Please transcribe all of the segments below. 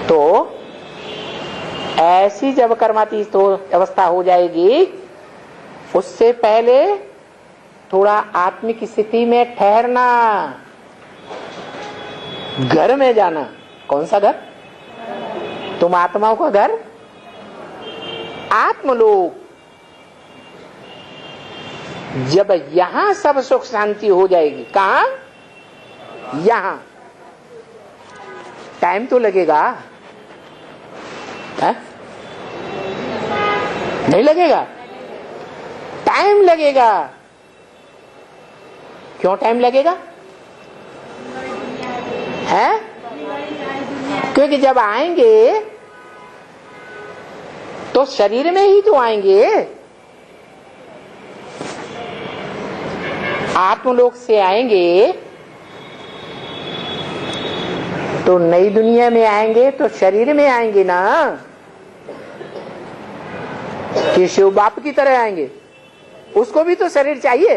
तो ऐसी जब कर्मातीत अवस्था हो जाएगी, उससे पहले थोड़ा आत्मिक स्थिति में ठहरना, घर में जाना। कौन सा घर? तुम आत्माओं का घर, आत्मलोक। जब यहां सब सुख शांति हो जाएगी, कहां? यहां। टाइम तो लगेगा, है? नहीं लगेगा? टाइम लगेगा। क्यों टाइम लगेगा? है? क्योंकि जब आएंगे तो शरीर में ही तो आएंगे। आत्मलोक से आएंगे तो नई दुनिया में आएंगे तो शरीर में आएंगे ना, कि शिव बाप की तरह आएंगे। उसको भी तो शरीर चाहिए,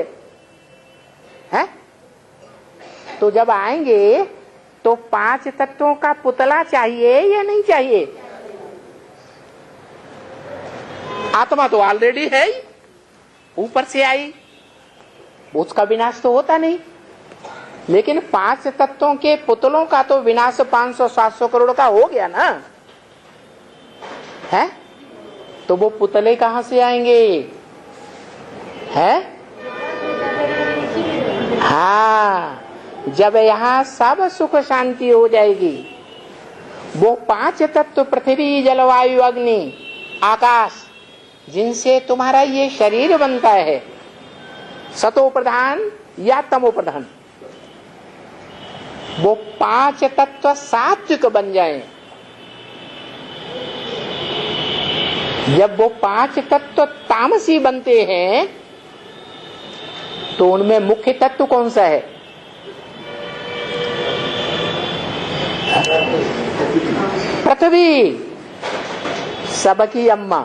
है? तो जब आएंगे तो 5 तत्वों का पुतला चाहिए या नहीं चाहिए? आत्मा तो ऑलरेडी है ही, ऊपर से आई, उसका विनाश तो होता नहीं। लेकिन 5 तत्वों के पुतलों का तो विनाश 500-700 करोड़ का हो गया ना, है? तो वो पुतले कहां से आएंगे? है? हाँ, जब यहां सब सुख शांति हो जाएगी, वो 5 तत्व पृथ्वी जल वायु अग्नि आकाश, जिनसे तुम्हारा ये शरीर बनता है, सतो प्रधान या तमो प्रधान, वो 5 तत्व सात्विक बन जाएं। जब वो 5 तत्व तामसी बनते हैं तो उनमें मुख्य तत्व कौन सा है? पृथ्वी, सबकी अम्मा,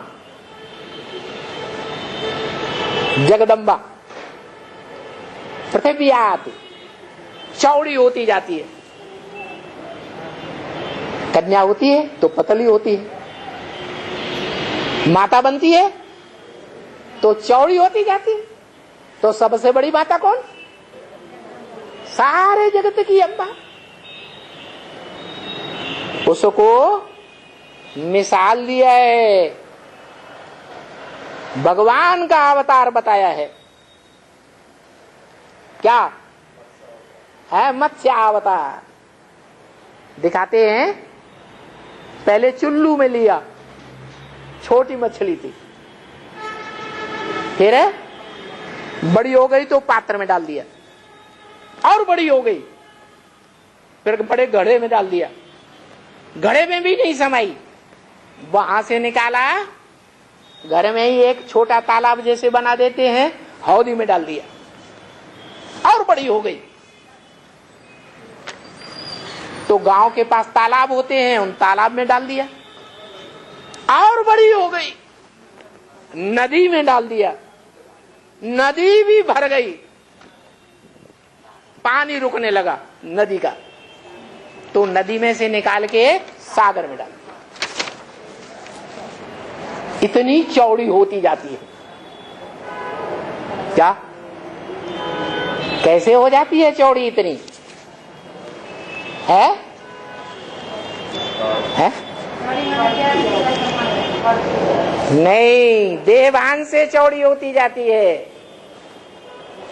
जगदम्बा। पृथ्वी आती चौड़ी होती जाती है, कन्या होती है तो पतली होती है, माता बनती है तो चौड़ी होती जाती है। तो सबसे बड़ी माता कौन? सारे जगत की अम्मा। उसको मिसाल दिया है, भगवान का अवतार बताया है। क्या है? मत्स्य अवतार दिखाते हैं। पहले चुल्लू में लिया, छोटी मछली थी, फिर बड़ी हो गई तो पात्र में डाल दिया, और बड़ी हो गई, फिर बड़े घड़े में डाल दिया, घड़े में भी नहीं समाई, वहां से निकाला, घर में ही एक छोटा तालाब जैसे बना देते हैं, हौदी में डाल दिया, और बड़ी हो गई। तो गांव के पास तालाब होते हैं, उन तालाब में डाल दिया, और बड़ी हो गई, नदी में डाल दिया, नदी भी भर गई, पानी रुकने लगा नदी का, तो नदी में से निकाल के सागर में डाल दिया। इतनी चौड़ी होती जाती है। क्या? कैसे हो जाती है चौड़ी इतनी? है? है? नहीं, देवभान से चौड़ी होती जाती है।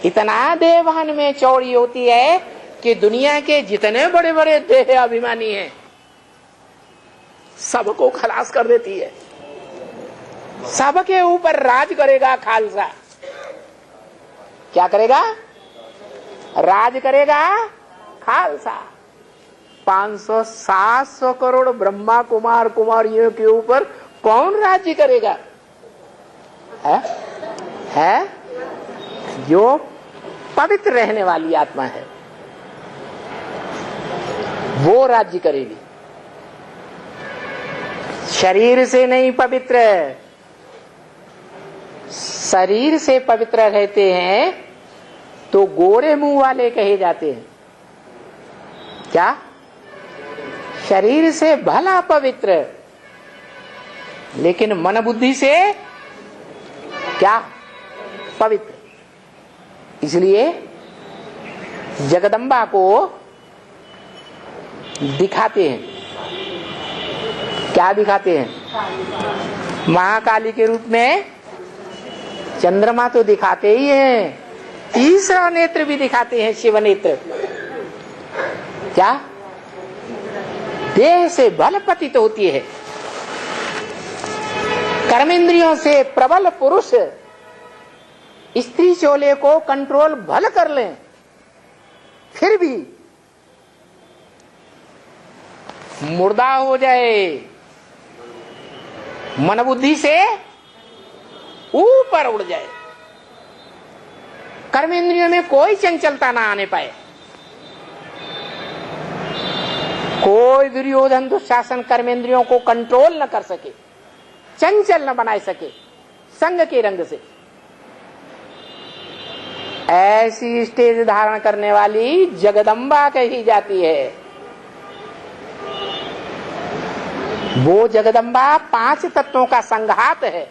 इतना देवभान में चौड़ी होती है कि दुनिया के जितने बड़े बड़े देह अभिमानी हैं, सबको खलास कर देती है। सबके ऊपर राज करेगा खालसा। क्या करेगा? राज करेगा खालसा। 500-700 करोड़ ब्रह्मा कुमार कुमारियों के ऊपर कौन राज्य करेगा? है? जो पवित्र रहने वाली आत्मा है वो राज्य करेगी। शरीर से नहीं पवित्र, शरीर से पवित्र रहते हैं तो गोरे मुंह वाले कहे जाते हैं। क्या? शरीर से भला पवित्र, लेकिन मन बुद्धि से क्या पवित्र। इसलिए जगदम्बा को दिखाते हैं, क्या दिखाते हैं? महाकाली के रूप में चंद्रमा तो दिखाते ही हैं, तीसरा नेत्र भी दिखाते हैं, शिव नेत्र। क्या? देह से बल पतित होती है, कर्मेंद्रियों से प्रबल पुरुष स्त्री चोले को कंट्रोल भल कर लें, फिर भी मुर्दा हो जाए, मन बुद्धि से ऊपर उड़ जाए, कर्मेंद्रियों में कोई चंचलता ना आने पाए, कोई दुर्योधन दुशासन कर्मेंद्रियों को कंट्रोल न कर सके, चंचल न बना सके संग के रंग से। ऐसी स्टेज धारण करने वाली जगदम्बा कही जाती है। वो जगदम्बा 5 तत्वों का संघात है।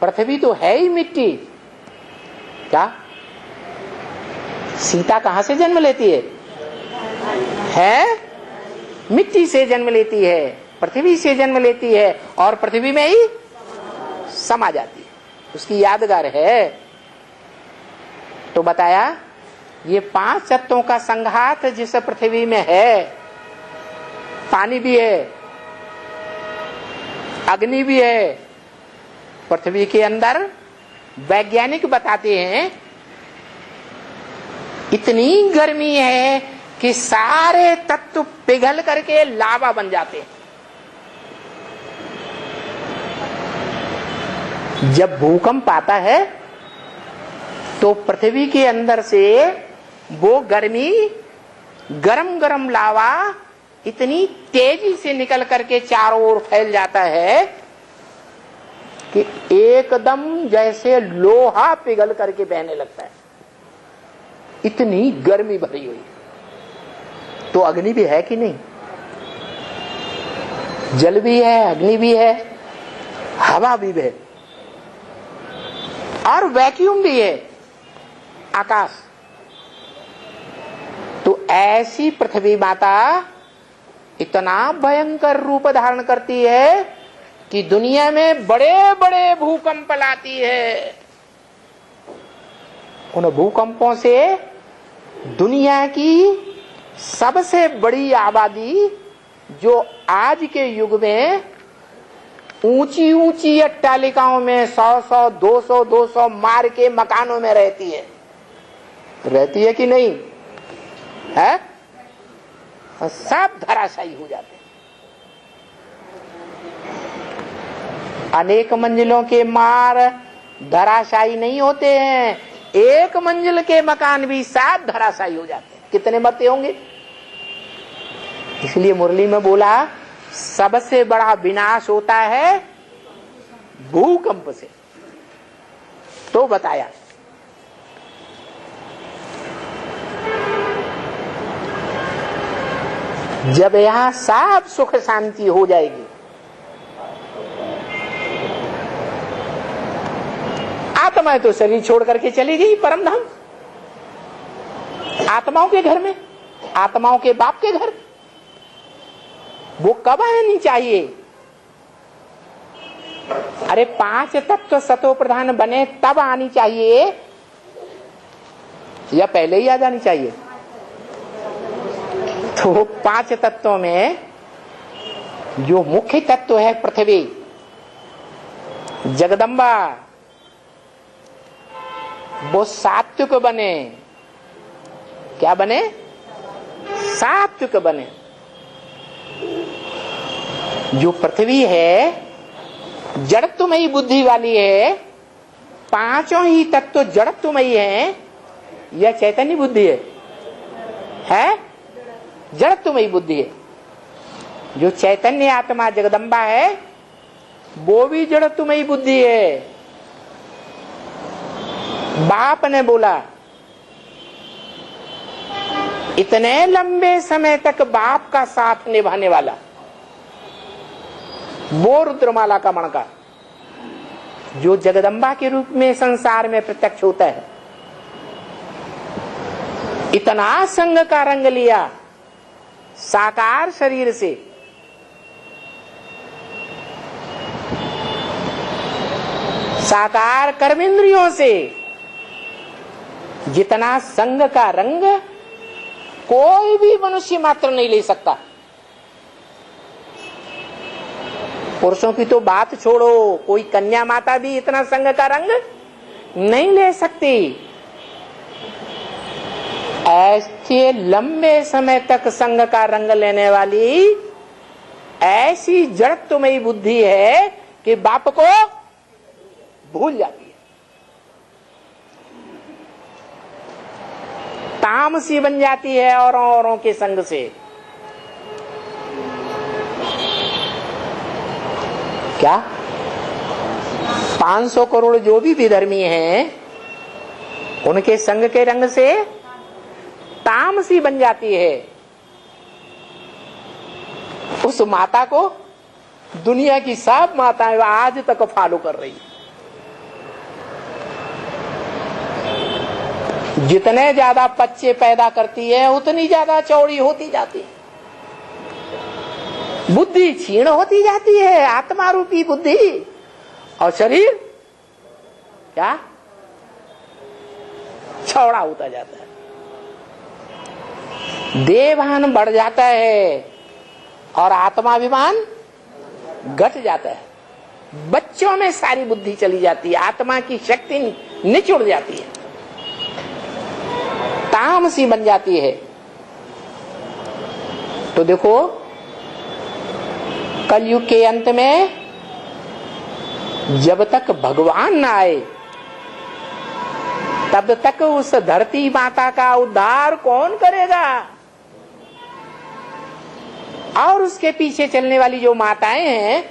पृथ्वी तो है ही मिट्टी। क्या सीता कहां से जन्म लेती है? मिट्टी से जन्म लेती है, पृथ्वी से जन्म लेती है और पृथ्वी में ही समा जाती है। उसकी यादगार है। तो बताया ये 5 तत्वों का संघात जिस पृथ्वी में है, पानी भी है, अग्नि भी है। पृथ्वी के अंदर वैज्ञानिक बताते हैं इतनी गर्मी है कि सारे तत्व पिघल करके लावा बन जाते हैं। जब भूकंप आता है तो पृथ्वी के अंदर से वो गर्मी, गरम गरम लावा इतनी तेजी से निकल करके चारों ओर फैल जाता है कि एकदम जैसे लोहा पिघल करके बहने लगता है। इतनी गर्मी भरी हुई। तो अग्नि भी है कि नहीं? जल भी है, अग्नि भी है, हवा भी है और वैक्यूम भी है, आकाश। तो ऐसी पृथ्वी माता इतना भयंकर रूप धारण करती है कि दुनिया में बड़े बड़े भूकंप लाती है। उन भूकंपों से दुनिया की सबसे बड़ी आबादी जो आज के युग में ऊंची ऊंची अट्टालिकाओं में 100 200 मार के मकानों में रहती है कि नहीं है? सब धराशायी हो जाते हैं। अनेक मंजिलों के मार धराशायी नहीं होते हैं, एक मंजिल के मकान भी सब धराशायी हो जाते हैं। कितने मरते होंगे? इसलिए मुरली में बोला सबसे बड़ा विनाश होता है भूकंप से। तो बताया जब यहां सब सुख शांति हो जाएगी, आत्मा तो शरीर छोड़ करके चली गई परम धाम, आत्माओं के घर में, आत्माओं के बाप के घर। वो कब आनी चाहिए? अरे 5 तत्व सतो प्रधान बने तब आनी चाहिए या पहले ही आ जानी चाहिए? तो 5 तत्वों में जो मुख्य तत्व है पृथ्वी, जगदम्बा, वो सात्विक बने। क्या बने? सात्विक बने। जो पृथ्वी है जड़त्वमयी बुद्धि वाली है, 5 ही तत्व जड़त्वमयी है, यह चैतन्य बुद्धि है? जड़त्वमयी बुद्धि है। जो चैतन्य आत्मा जगदम्बा है वो भी जड़त्वमयी बुद्धि है। बाप ने बोला इतने लंबे समय तक बाप का साथ निभाने वाला वो रुद्रमाला का मणका जो जगदम्बा के रूप में संसार में प्रत्यक्ष होता है, इतना संग का रंग लिया साकार शरीर से, साकार कर्मेंद्रियों से, जितना संग का रंग कोई भी मनुष्य मात्र नहीं ले सकता। पुरुषों की तो बात छोड़ो, कोई कन्या माता भी इतना संग का रंग नहीं ले सकती। ऐसे लंबे समय तक संग का रंग लेने वाली ऐसी जड़त्वमयी बुद्धि है कि बाप को भूल जाती है, तामसी बन जाती है औरों के संग से। क्या 500 करोड़ जो भी विधर्मी हैं उनके संग के रंग से तामसी बन जाती है। उस माता को दुनिया की सब माताएं आज तक फॉलो कर रही है। जितने ज्यादा बच्चे पैदा करती है उतनी ज्यादा चौड़ी होती जाती है, बुद्धि क्षीण होती जाती है, आत्मा रूपी बुद्धि, और शरीर क्या चौड़ा होता जाता है, देहभान बढ़ जाता है और आत्माभिमान घट जाता है। बच्चों में सारी बुद्धि चली जाती है, आत्मा की शक्ति निचुड़ जाती है, तामसी बन जाती है। तो देखो कलयुग के अंत में जब तक भगवान न आए तब तक उस धरती माता का उद्धार कौन करेगा? और उसके पीछे चलने वाली जो माताएं हैं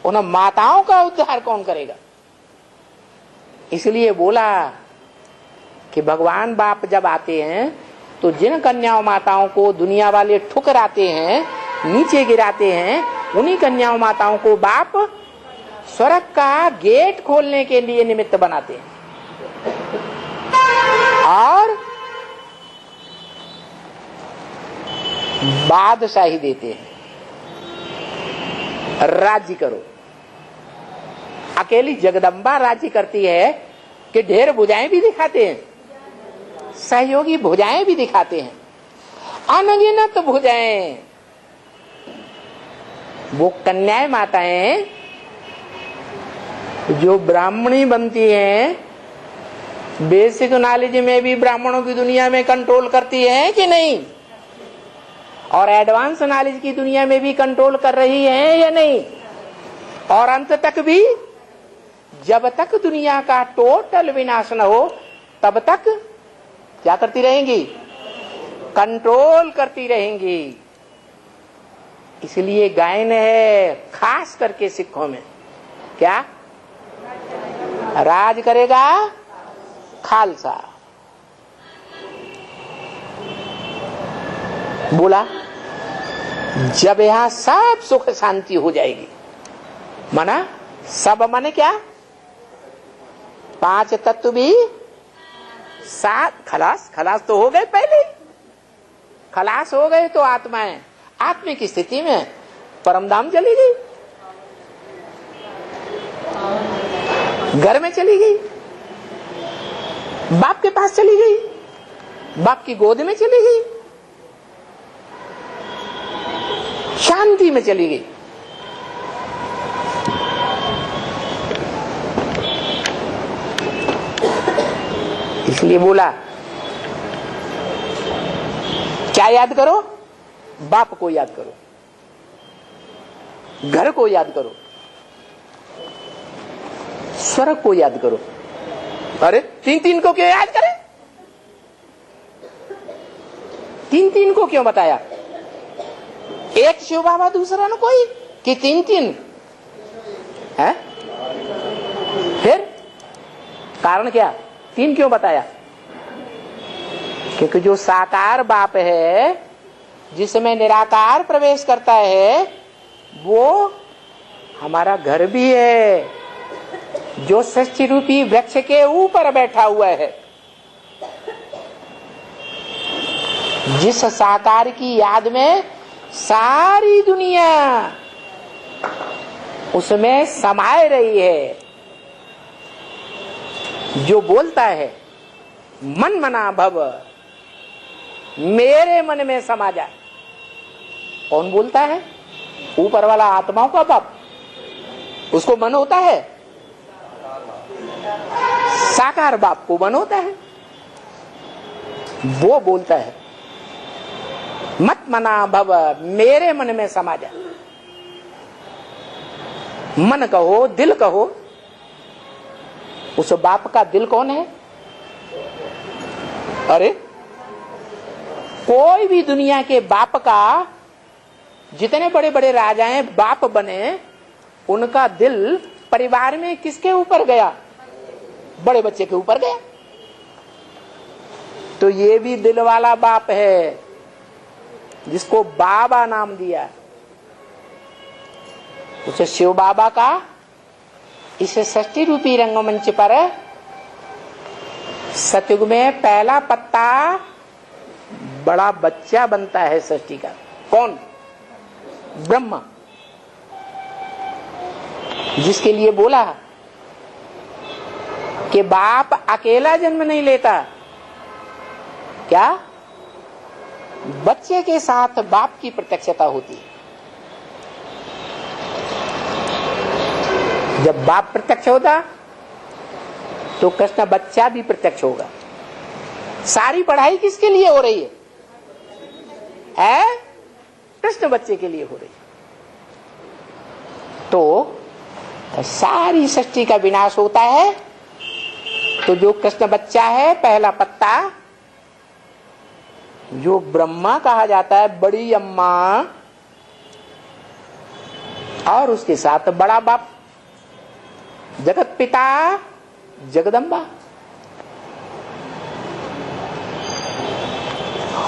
उन माताओं का उद्धार कौन करेगा? इसलिए बोला कि भगवान बाप जब आते हैं तो जिन कन्याओं माताओं को दुनिया वाले ठुकराते हैं, नीचे गिराते हैं, उन्हीं कन्याओं माताओं को बाप स्वर्ग का गेट खोलने के लिए निमित्त बनाते हैं और बादशाही देते हैं, राज्य करो। अकेली जगदम्बा राज्य करती है कि ढेर भुजाएं भी दिखाते हैं, सहयोगी भुजाएं भी दिखाते हैं, अनगिनत भुजाएं। वो कन्याएं माताएं जो ब्राह्मणी बनती हैं, बेसिक नॉलेज में भी ब्राह्मणों की दुनिया में कंट्रोल करती है कि नहीं, और एडवांस नॉलेज की दुनिया में भी कंट्रोल कर रही है या नहीं, और अंत तक भी जब तक दुनिया का टोटल विनाश न हो तब तक क्या करती रहेंगी? कंट्रोल करती रहेंगी। इसलिए गायन है खास करके सिखों में, क्या राज करेगा खालसा। बोला जब यहां सब सुख शांति हो जाएगी, माना सब माने क्या? 5 तत्व भी साथ खलास, खलास तो हो गए पहले, खलास हो गए तो आत्माएं आत्मिक स्थिति में परमधाम चली गई, घर में चली गई, बाप के पास चली गई, बाप की गोद में चली गई, शांति में चली गई। इसलिए बोला क्या याद करो? बाप को याद करो, घर को याद करो, स्वर्ग को याद करो। अरे 3 को क्यों याद करें? 3 को क्यों बताया? एक शिव बाबा दूसरा न कोई, कि 3 है? फिर कारण क्या? 3 क्यों बताया? क्योंकि जो साकार बाप है, जिसमें निराकार प्रवेश करता है, वो हमारा घर भी है, जो सृष्टि रूपी वृक्ष के ऊपर बैठा हुआ है। जिस साकार की याद में सारी दुनिया उसमें समाये रही है, जो बोलता है मन मना भव, मेरे मन में समा जा। कौन बोलता है? ऊपर वाला आत्माओं का बाप। उसको मन होता है, साकार बाप को मन होता है, वो बोलता है मत मना भव, मेरे मन में समा जा। मन कहो, दिल कहो, उस बाप का दिल कौन है? अरे कोई भी दुनिया के बाप का, जितने बड़े बड़े राजाएं बाप बने, उनका दिल परिवार में किसके ऊपर गया? बड़े बच्चे के ऊपर गया। तो ये भी दिल वाला बाप है, जिसको बाबा नाम दिया। उसे शिव बाबा का इस सृष्टि रूपी रंगमंच पर सतयुग में पहला पत्ता बड़ा बच्चा बनता है सृष्टि का। कौन? ब्रह्मा, जिसके लिए बोला कि बाप अकेला जन्म नहीं लेता। क्या? बच्चे के साथ बाप की प्रत्यक्षता होती है। जब बाप प्रत्यक्ष होता तो कृष्ण बच्चा भी प्रत्यक्ष होगा। सारी पढ़ाई किसके लिए हो रही है? कृष्ण बच्चे के लिए हो रही है। तो सारी सृष्टि का विनाश होता है, तो जो कृष्ण बच्चा है, पहला पत्ता, जो ब्रह्मा कहा जाता है, बड़ी अम्मा, और उसके साथ बड़ा बाप, जगत पिता, जगदम्बा।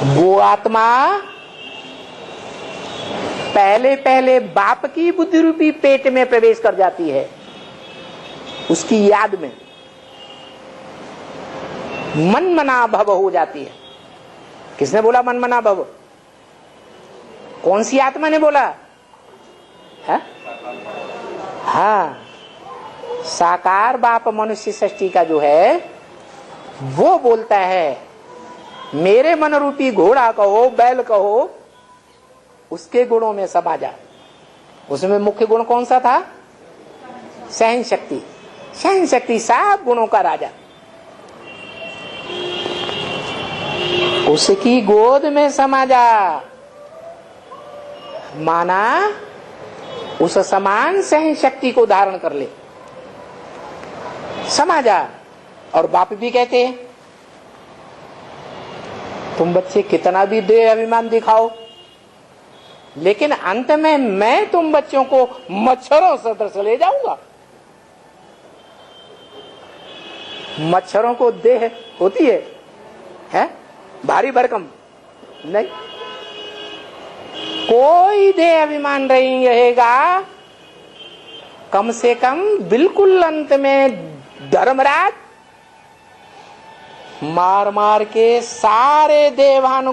वो आत्मा पहले पहले बाप की बुद्धि रूपी पेट में प्रवेश कर जाती है, उसकी याद में मन मना भव हो जाती है। किसने बोला मन मना भव? कौन सी आत्मा ने बोला है? हाँ, साकार बाप मनुष्य सृष्टि का जो है, वो बोलता है मेरे मन रूपी घोड़ा कहो, बैल कहो, उसके गुणों में समा जा। उसमें मुख्य गुण कौन सा था? सहन शक्ति। सहन शक्ति सब गुणों का राजा। उसकी गोद में समा जा। माना उस समान सहन शक्ति को धारण कर ले, समा जा। और बाप भी कहते हैं तुम बच्चे कितना भी देह अभिमान दिखाओ, लेकिन अंत में मैं तुम बच्चों को मच्छरों सदृश ले जाऊंगा। मच्छरों को देह होती है? भारी भरकम नहीं। कोई देह अभिमान नहीं रहेगा। कम से कम बिल्कुल अंत में धर्मराज मार मार के सारे देवान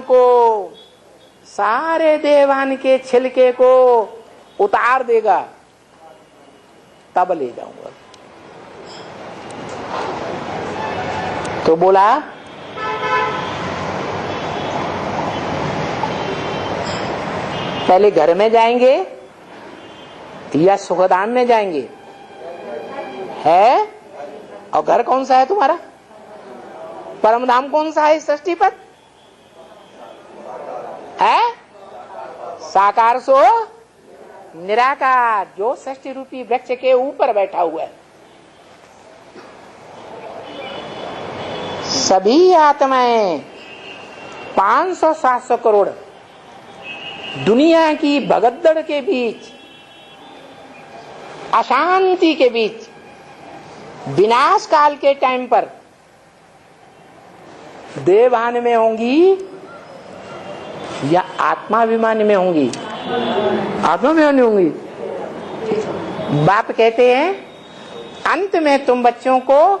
के छिलके को उतार देगा, तब ले जाऊंगा। तो बोला पहले घर में जाएंगे या सुखधाम में जाएंगे? है? और घर कौन सा है तुम्हारा? परम धाम कौन सा है इस सृष्टि पर? है? साकार सो निराकार, जो सृष्टि रूपी वृक्ष के ऊपर बैठा हुआ है। सभी आत्माएं 500-700 करोड़ दुनिया की भगदड़ के बीच, अशांति के बीच, विनाश काल के टाइम पर देवान में होंगी या आत्माभिमान में होंगी? आत्माभिमान में होंगी। बाप कहते हैं अंत में तुम बच्चों को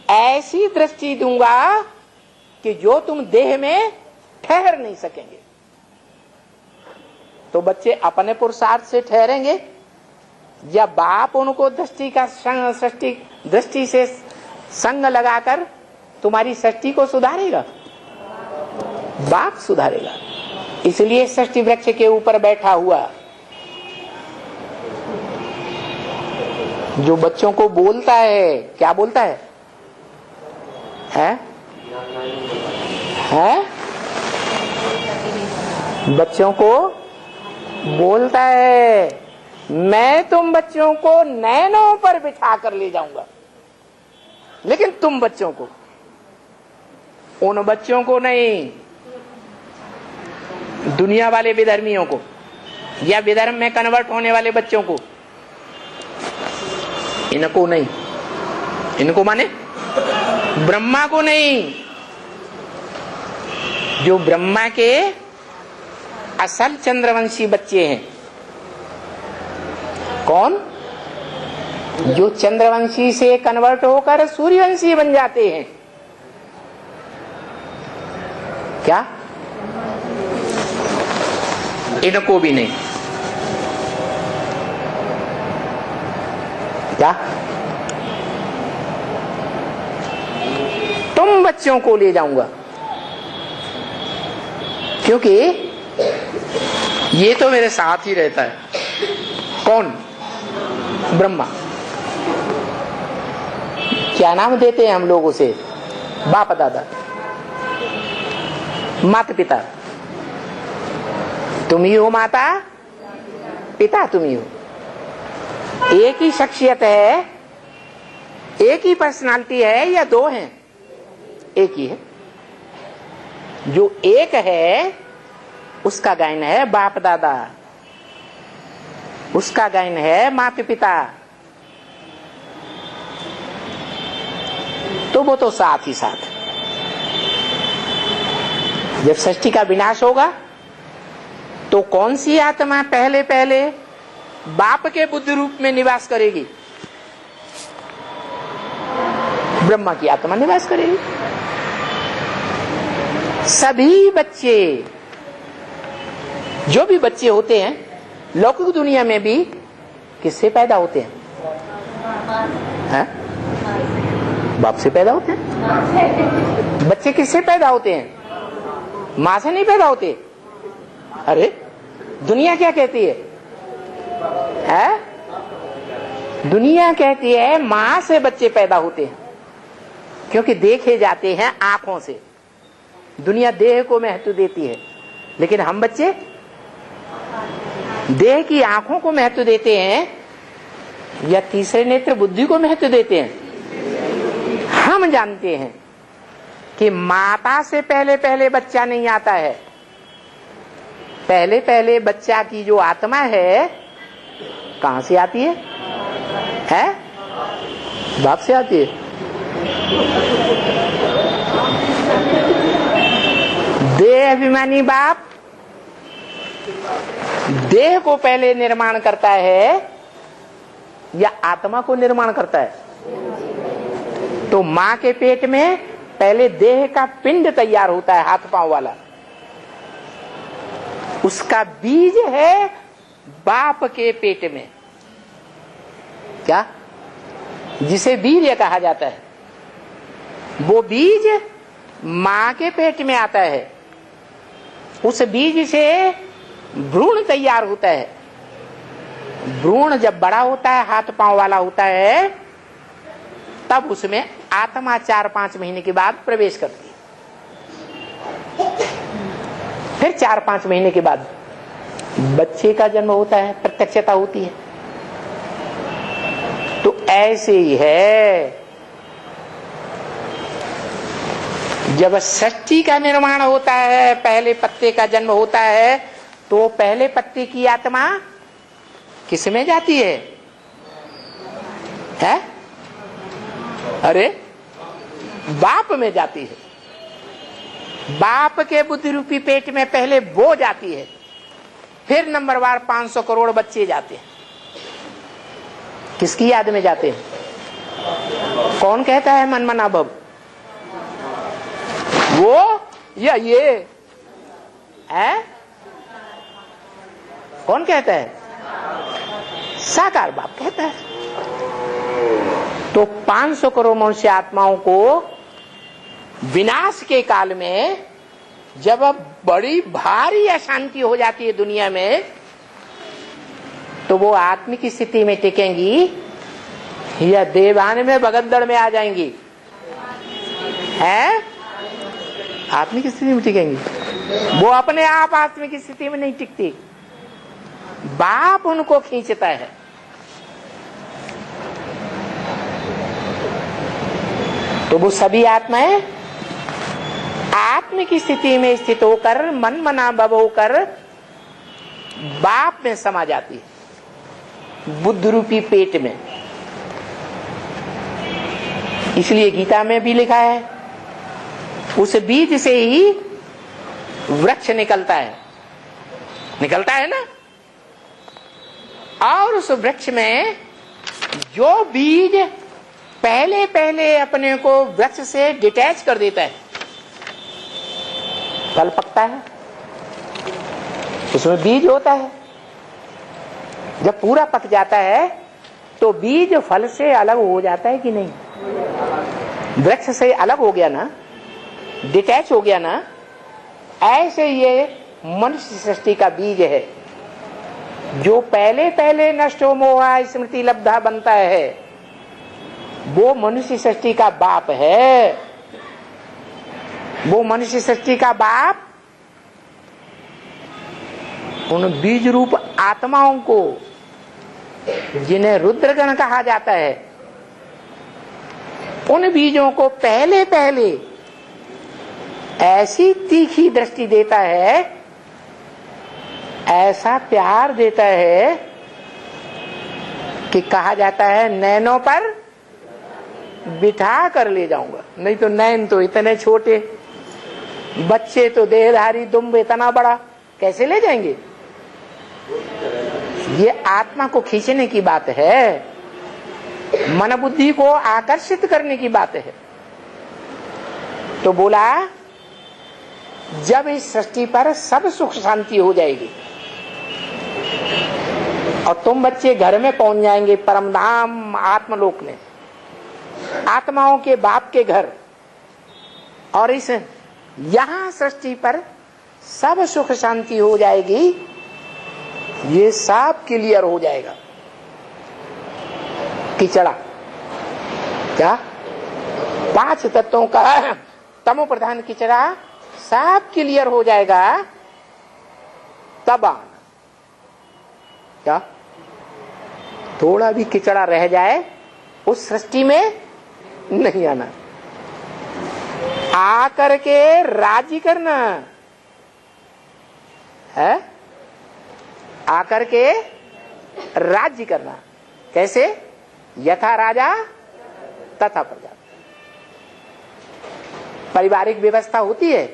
ऐसी दृष्टि दूंगा कि जो तुम देह में ठहर नहीं सकेंगे। तो बच्चे अपने पुरुषार्थ से ठहरेंगे या बाप उनको दृष्टि से संग लगाकर तुम्हारी सृष्टि को सुधारेगा? बाप सुधारेगा। इसलिए सृष्टि वृक्ष के ऊपर बैठा हुआ जो बच्चों को बोलता है, क्या बोलता है? बच्चों को बोलता है मैं तुम बच्चों को नैनों पर बिठा कर ले जाऊंगा, लेकिन तुम बच्चों को, उन बच्चों को नहीं, दुनिया वाले विधर्मियों को या विधर्म में कन्वर्ट होने वाले बच्चों को, इनको नहीं। इनको माने ब्रह्मा को नहीं। जो ब्रह्मा के असल चंद्रवंशी बच्चे हैं। कौन? जो चंद्रवंशी से कन्वर्ट होकर सूर्यवंशी बन जाते हैं। क्या? इनको भी नहीं। क्या? तुम बच्चों को ले जाऊंगा, क्योंकि ये तो मेरे साथ ही रहता है। कौन? ब्रह्मा। क्या नाम देते हैं हम लोग उसे? बाप दादा, माता पिता। तुम ही हो माता पिता, तुम ही हो। एक ही शख्सियत है, एक ही पर्सनालिटी है या दो हैं? एक ही है। जो एक है उसका गायन है बाप दादा, उसका गायन है माता पिता। तो वो तो साथ ही साथ। जब सृष्टि का विनाश होगा तो कौन सी आत्मा पहले पहले बाप के बुद्धि रूप में निवास करेगी? ब्रह्मा की आत्मा निवास करेगी। सभी बच्चे, जो भी बच्चे होते हैं लौकिक दुनिया में भी, किससे पैदा होते हैं? बाप से पैदा होते हैं। बच्चे किससे पैदा होते हैं? माँ से नहीं पैदा होते। अरे दुनिया क्या कहती है? दुनिया कहती है माँ से बच्चे पैदा होते हैं, क्योंकि देखे जाते हैं आंखों से। दुनिया देह को महत्व देती है, लेकिन हम बच्चे देह की आंखों को महत्व देते हैं या तीसरे नेत्र बुद्धि को महत्व देते हैं? हम जानते हैं कि माता से पहले पहले बच्चा नहीं आता है। पहले पहले बच्चा की जो आत्मा है कहां से आती है? बाप से आती है। देह अभिमानी बाप देह को पहले निर्माण करता है या आत्मा को निर्माण करता है? तो माँ के पेट में पहले देह का पिंड तैयार होता है, हाथ पांव वाला। उसका बीज है बाप के पेट में, क्या? जिसे वीर्य कहा जाता है। वो बीज माँ के पेट में आता है। उस बीज से भ्रूण तैयार होता है। भ्रूण जब बड़ा होता है, हाथ पांव वाला होता है, तब उसमें आत्मा 4-5 महीने के बाद प्रवेश करती है। फिर 4-5 महीने के बाद बच्चे का जन्म होता है, प्रत्यक्षता होती है। तो ऐसे ही है, जब सृष्टि का निर्माण होता है, पहले पत्ते का जन्म होता है, तो पहले पत्ते की आत्मा किस में जाती है? अरे बाप में जाती है। बाप के बुद्धि रूपी पेट में पहले वो जाती है, फिर नंबरवार 500 करोड़ बच्चे जाते हैं। किसकी याद में जाते हैं? कौन कहता है मन मना भव? वो या ये है? कौन कहता है? साकार बाप कहता है। तो 500 करोड़ मनुष्य आत्माओं को विनाश के काल में जब अब बड़ी भारी अशांति हो जाती है दुनिया में, तो वो आत्मिक स्थिति में टिकेंगी या देवान में बगद्दड़ में आ जाएंगी? है आत्मिक स्थिति में टिकेंगी। वो अपने आप आत्मिक स्थिति में नहीं टिकती, बाप उनको खींचता है। तो वो सभी आत्माएं आत्मिक स्थिति में स्थित होकर मन मना भव होकर बाप में समा जाती है, बुद्ध रूपी पेट में। इसलिए गीता में भी लिखा है, उस बीज से ही वृक्ष निकलता है ना। और उस वृक्ष में जो बीज पहले पहले अपने को वृक्ष से डिटैच कर देता है, फल पकता है, उसमें बीज होता है। जब पूरा पक जाता है तो बीज फल से अलग हो जाता है कि नहीं? वृक्ष से अलग हो गया ना, डिटैच हो गया ना। ऐसे ये मनुष्य सृष्टि का बीज है, जो पहले पहले नष्ट हो मोहा स्मृति लब्धा बनता है, वो मनुष्य सृष्टि का बाप है। वो मनुष्य सृष्टि का बाप उन बीज रूप आत्माओं को, जिन्हें रुद्रगण कहा जाता है, उन बीजों को पहले पहले ऐसी तीखी दृष्टि देता है, ऐसा प्यार देता है कि कहा जाता है नैनों पर बिठा कर ले जाऊंगा। नहीं तो नैन तो इतने छोटे, बच्चे तो देहधारी दुम्ब इतना बड़ा, कैसे ले जाएंगे? ये आत्मा को खींचने की बात है, मन बुद्धि को आकर्षित करने की बात है। तो बोला जब इस सृष्टि पर सब सुख शांति हो जाएगी और तुम बच्चे घर में पहुंच जाएंगे परम धाम आत्मलोक में, आत्माओं के बाप के घर, और इस यहां सृष्टि पर सब सुख शांति हो जाएगी, ये सब क्लियर हो जाएगा। किचड़ा क्या 5 तत्वों का तमो प्रधान किचड़ा सब क्लियर हो जाएगा, तब आना। क्या थोड़ा भी किचड़ा रह जाए उस सृष्टि में नहीं आना, आकर के राजी करना है, आकर के राज्य करना। कैसे? यथा राजा तथा प्रजा। पारिवारिक व्यवस्था होती है,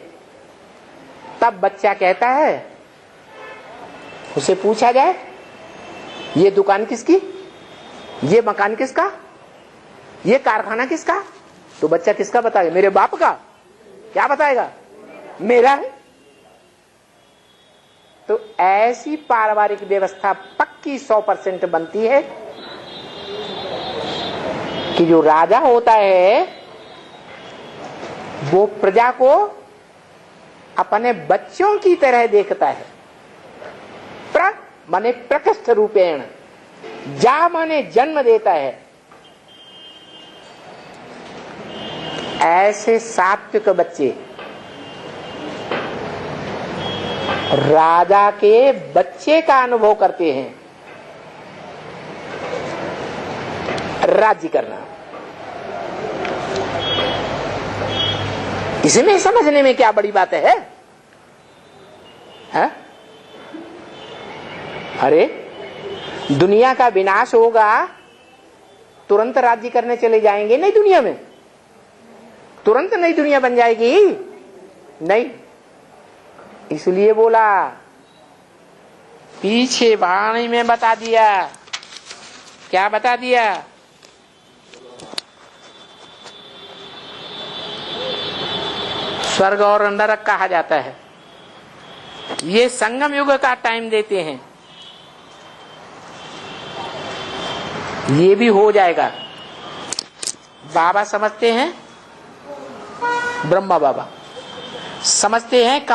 तब बच्चा कहता है, उसे पूछा जाए ये दुकान किसकी, ये मकान किसका, ये कारखाना किसका, तो बच्चा किसका बताएगा? मेरे बाप का। क्या बताएगा? मेरा है। तो ऐसी पारिवारिक व्यवस्था पक्की 100% बनती है कि जो राजा होता है वो प्रजा को अपने बच्चों की तरह देखता है। प्र माने प्रकृष्ट रूपेण, जा माने जन्म देता है। ऐसे सात्विक बच्चे राजा के बच्चे का अनुभव करते हैं। राज्य करना, इसमें समझने में क्या बड़ी बात है? अरे दुनिया का विनाश होगा, तुरंत राज्य करने चले जाएंगे नहीं दुनिया में, तुरंत नई दुनिया बन जाएगी। नहीं, इसलिए बोला, पीछे वाणी में बता दिया। क्या बता दिया? स्वर्ग और नरक कहा जाता है। ये संगम युग का टाइम देते हैं, ये भी हो जाएगा। बाबा समझते हैं, ब्रह्मा बाबा समझते हैं